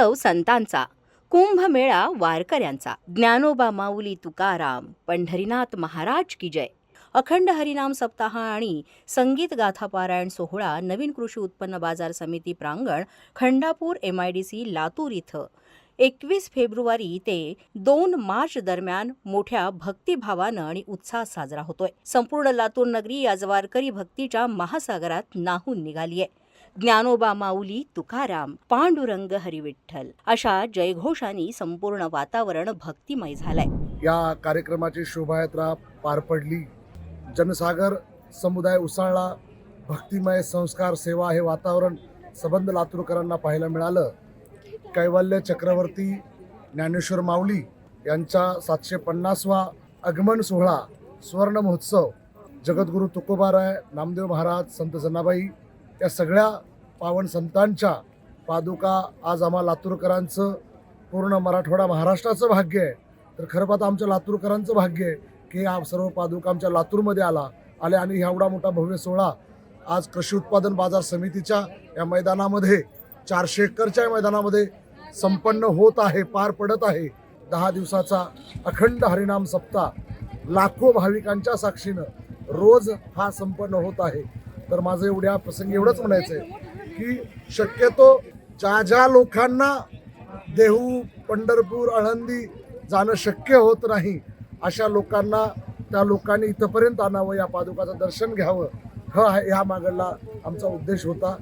उत्सव संतांचा, कुंभमेळा वारकऱ्यांचा, ज्ञानोबा माऊली तुकाराम, पंढरीनाथ महाराज की जय. अखंड हरिनाम सप्ताह आणि संगीत गाथा पारायण सोहळा नवीन कृषी उत्पन्न बाजार समिती प्रांगण, खंडापूर MIDC लातूर इथं 21 फेब्रुवारी ते 2 मार्च दरम्यान मोठ्या भक्तिभावानं आणि उत्साहात साजरा होतोय. संपूर्ण लातूर नगरी आज वारकरी भक्तीच्या महासागरात न्हाऊन निघालीय. ज्ञानोबा माऊली तुकाराम, पांडुरंग हरी विठ्ठल अशा जयघोषांनी संपूर्ण वातावरण भक्तिमय झालंय. या कार्यक्रमाची शोभायात्रा पार पडली. जनसागर समुदाय उसळला. भक्तिमय संस्कार सेवा हे वातावरण सबंध लातूरकरांना पाहायला मिळालं. कैवल्य चक्रवर्ती ज्ञानेश्वर माऊली यांचा 750वा आगमन सोहळा, सुवर्ण महोत्सव, जगद्गुरू तुकोबाराय, नामदेव महाराज, संत जनाबाई या सगळ्या पावन संतांच्या पादुका आज आम्हा लातूरकरांचं, पूर्ण मराठवाडा महाराष्ट्राचं भाग्य आहे. तर खरं पाहता आमच्या लातूरकरांचं भाग्य आहे की हा सर्व पादुका आमच्या लातूरमध्ये आले आणि एवढा मोठा भव्य सोहळा आज कृषी उत्पादन बाजार समितीच्या या मैदानामध्ये 400 एकरच्या मैदानामध्ये संपन्न होत आहे, पार पडत आहे. 10 दिवसाचा अखंड हरिनाम सप्ताह लाखो भाविकांच्या साक्षीनं रोज हा संपन्न होत आहे. तर माझं एवढ्या प्रसंगी एवढंच म्हणायचं आहे की शक्यतो ज्या लोकांना देहू, पंढरपूर, आळंदी जाणं शक्य होत नाही अशा लोकांना, त्या लोकांनी इथंपर्यंत आणावं, या पादुकाचं दर्शन घ्यावं, हा मागला आमचा उद्देश होता.